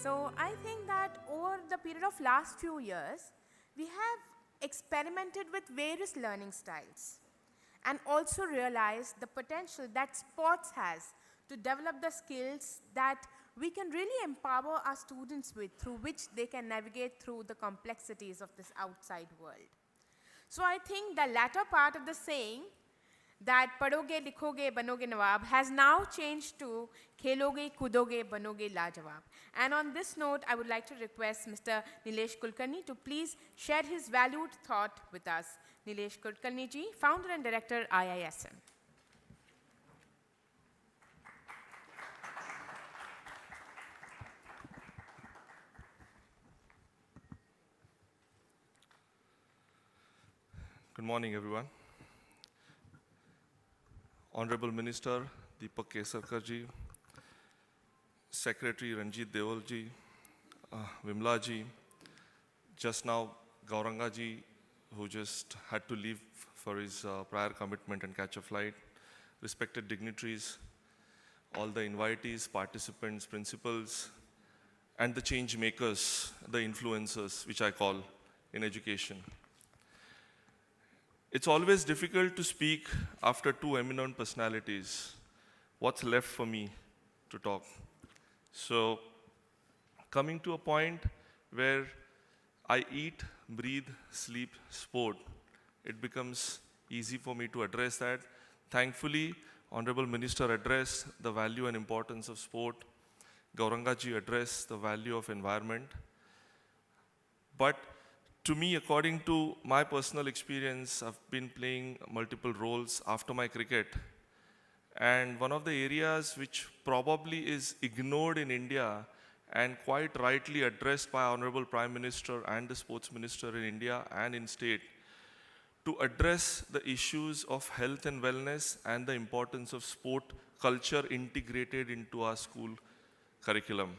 So I think that over the period of last few years, we have experimented with various learning styles and also realized the potential that sports has to develop the skills that we can really empower our students with, through which they can navigate through the complexities of this outside world. So I think the latter part of the saying, that padhoge, likhoge, banoge nawab, has now changed to kheloge, kudoge, banoge lajawab. And on this note, I would like to request Mr. Nilesh Kulkarni to please share his valued thought with us. Nilesh Kulkarni ji, founder and director, IISM. Good morning, everyone. Honorable Minister 𝗙𝗶𝗸𝗲 ji, Secretary Ranjit Deol ji, Vimla ji, just now Gauranga ji, who just had to leave for his prior commitment and catch a flight, respected dignitaries, all the invitees, participants, principals, and the change makers, the influencers, which I call in education. It's always difficult to speak after two eminent personalities. What's left for me to talk? So, coming to a point where I eat, breathe, sleep, sport, it becomes easy for me to address that. Thankfully, Honorable Minister addressed the value and importance of sport. Gauranga ji addressed the value of environment. But to me, according to my personal experience, I've been playing multiple roles after my cricket. And one of the areas which probably is ignored in India and quite rightly addressed by Honorable Prime Minister and the Sports Minister in India and in state, to address the issues of health and wellness and the importance of sport culture integrated into our school curriculum.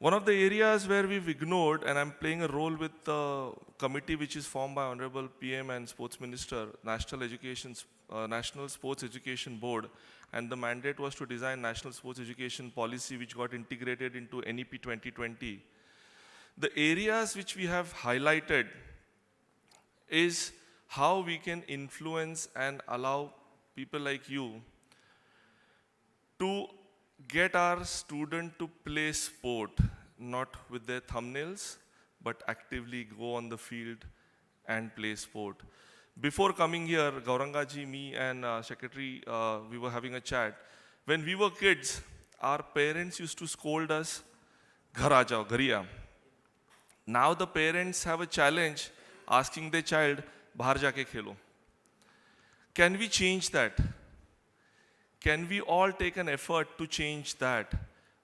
One of the areas where we've ignored, and I'm playing a role with the committee which is formed by Honorable PM and Sports Minister, National Sports Education Board, and the mandate was to design National Sports Education Policy which got integrated into NEP 2020. The areas which we have highlighted is how we can influence and allow people like you to get our student to play sport, not with their thumbnails, but actively go on the field and play sport. Before coming here, Gauranga ji, me and Secretary, we were having a chat. When we were kids, our parents used to scold us, "Ghar aa jao, ghar hi aa." Now the parents have a challenge asking their child, "Bahar jaake khelo." Can we change that? Can we all take an effort to change that?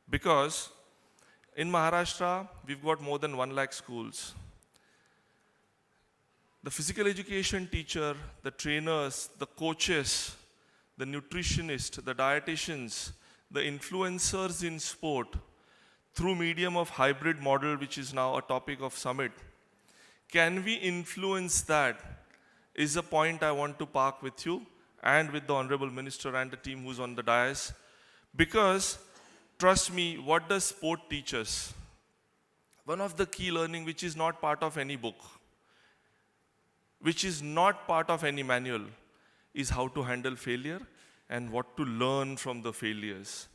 Because in Maharashtra, we've got more than 1 lakh schools. The physical education teacher, the trainers, the coaches, the nutritionists, the dietitians, the influencers in sport, through medium of hybrid model, which is now a topic of summit, can we influence that is a point I want to park with you and with the Honorable Minister and the team who's on the dais. Because, trust me, what does sport teach us? One of the key learning which is not part of any book, which is not part of any manual, is how to handle failure and what to learn from the failures.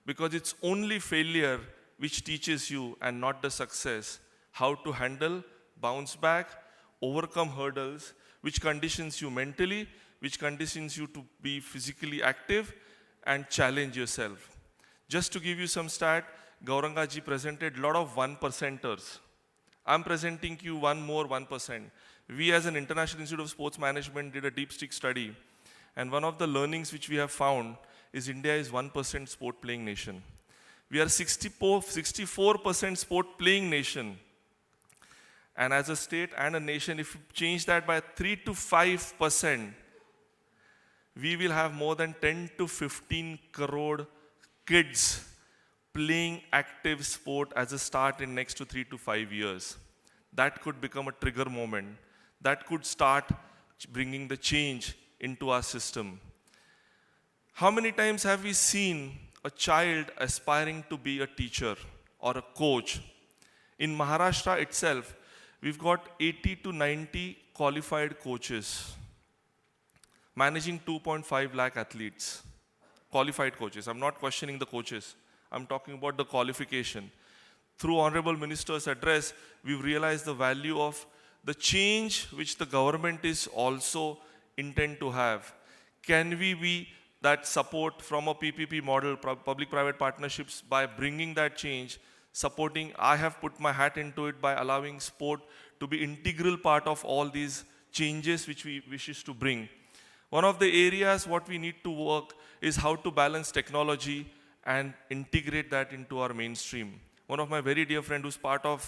Because it's only failure which teaches you and not the success, how to handle, bounce back, overcome hurdles, which conditions you mentally, which conditions you to be physically active and challenge yourself. Just to give you some stat, Gauranga ji presented a lot of 1%ers. I'm presenting you one more 1%. We as an International Institute of Sports Management did a deep stick study. And one of the learnings which we have found is India is 1% sport playing nation. We are 64% sport playing nation. And as a state and a nation, if you change that by 3 to 5%, we will have more than 10 to 15 crore kids playing active sport as a start in next to 3 to 5 years. That could become a trigger moment. That could start bringing the change into our system. How many times have we seen a child aspiring to be a teacher or a coach, in Maharashtra itself, we've got 80 to 90 qualified coaches managing 2.5 lakh athletes. Qualified coaches. I'm not questioning the coaches. I'm talking about the qualification. Through Honorable Minister's address, we've realized the value of the change which the government is also intent to have. Can we be that support from a PPP model, public-private partnerships, by bringing that change, supporting? I have put my hat into it by allowing sport to be integral part of all these changes which we wishes to bring. One of the areas what we need to work is how to balance technology and integrate that into our mainstream. One of my very dear friend who's part of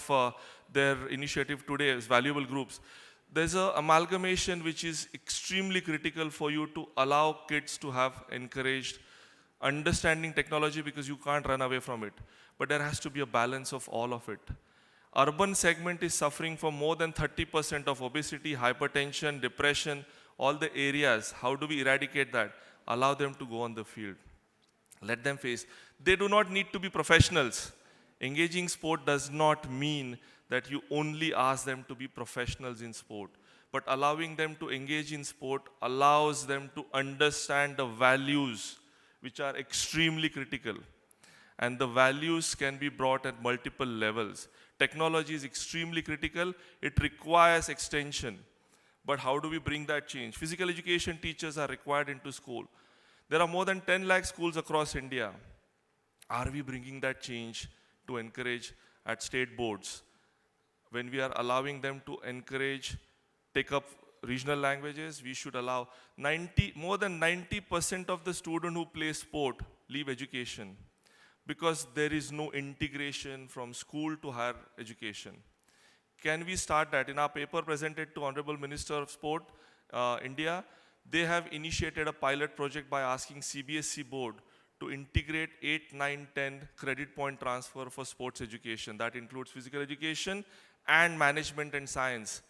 their initiative today is Valuable Groups. There's an amalgamation which is extremely critical for you to allow kids to have encouraged understanding technology, because you can't run away from it. But there has to be a balance of all of it. Urban segment is suffering from more than 30% of obesity, hypertension, depression, all the areas. How do we eradicate that? Allow them to go on the field. Let them face. They do not need to be professionals. Engaging sport does not mean that you only ask them to be professionals in sport. But allowing them to engage in sport allows them to understand the values which are extremely critical. And the values can be brought at multiple levels. Technology is extremely critical. It requires extension. But how do we bring that change? Physical education teachers are required into school. There are more than 10 lakh schools across India. Are we bringing that change to encourage at state boards? When we are allowing them to encourage, take up regional languages, we should allow more than 90% of the students who play sport leave education, because there is no integration from school to higher education. Can we start that? In our paper presented to Honorable Minister of Sport, India, they have initiated a pilot project by asking CBSE board to integrate 8, 9, 10 credit point transfer for sports education. That includes physical education and management and science.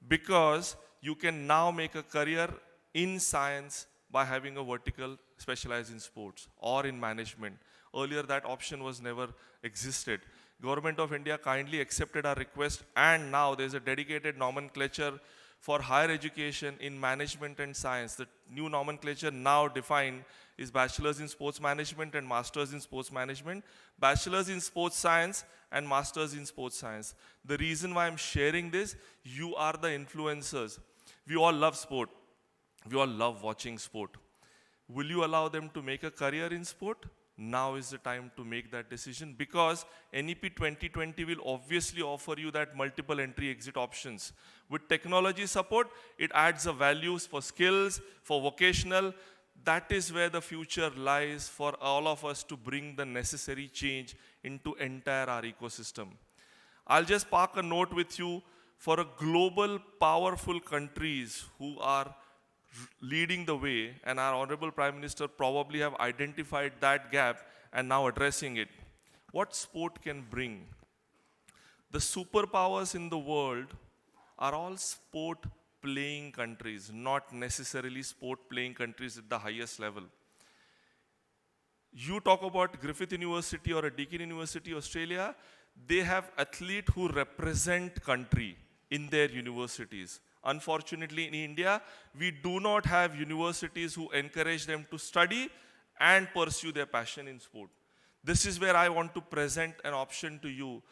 Because you can now make a career in science by having a vertical specialized in sports or in management. Earlier that option was never existed. Government of India kindly accepted our request, and now there's a dedicated nomenclature for higher education in management and science. The new nomenclature now defined is Bachelor's in Sports Management and Master's in Sports Management, Bachelor's in Sports Science and Master's in Sports Science. The reason why I'm sharing this, you are the influencers. We all love sport. We all love watching sport. Will you allow them to make a career in sport? Now is the time to make that decision, because NEP 2020 will obviously offer you that multiple entry exit options. With technology support, it adds the values for skills, for vocational. That is where the future lies for all of us to bring the necessary change into entire our ecosystem. I'll just park a note with you for a global powerful countries who are leading the way, and our Honorable Prime Minister probably have identified that gap and now addressing it. What sport can bring? The superpowers in the world are all sport playing countries, not necessarily sport playing countries at the highest level. You talk about Griffith University or a Deakin University, Australia, they have athletes who represent country in their universities. Unfortunately, in India, we do not have universities who encourage them to study and pursue their passion in sport. This is where I want to present an option to you,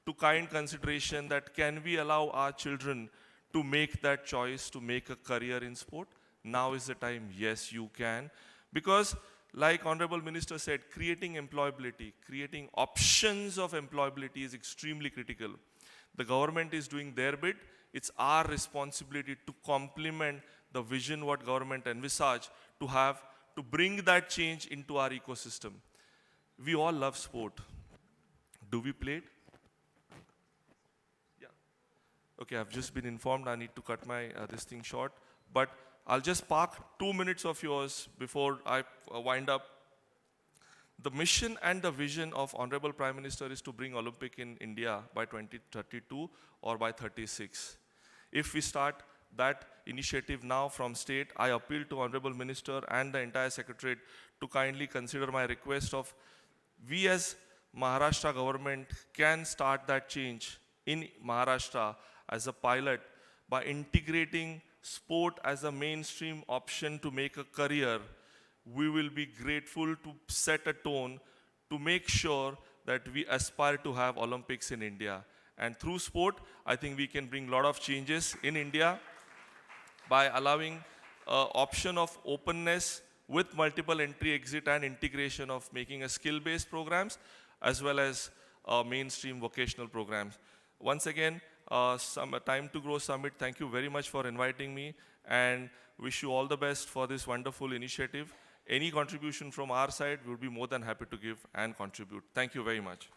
to kind consideration that can we allow our children to make that choice, to make a career in sport? Now is the time. Yes, you can. Because like Honorable Minister said, creating employability, creating options of employability is extremely critical. The government is doing their bit. It's our responsibility to complement the vision what government envisage to bring that change into our ecosystem. We all love sport. Do we play it? Yeah. Okay, I've just been informed I need to cut my this thing short, but I'll just park 2 minutes of yours before I wind up. The mission and the vision of Honorable Prime Minister is to bring Olympic in India by 2032 or by 36. If we start that initiative now from state. I appeal to Honorable Minister and the entire Secretariat to kindly consider my request of we as Maharashtra government can start that change in Maharashtra as a pilot by integrating sport as a mainstream option to make a career. We will be grateful to set a tone to make sure that we aspire to have Olympics in India. And through sport, I think we can bring a lot of changes in India by allowing option of openness with multiple entry, exit, and integration of making a skill-based programs as well as mainstream vocational programs. Once again, Time to Grow Summit, thank you very much for inviting me and wish you all the best for this wonderful initiative. Any contribution from our side, we would be more than happy to give and contribute. Thank you very much.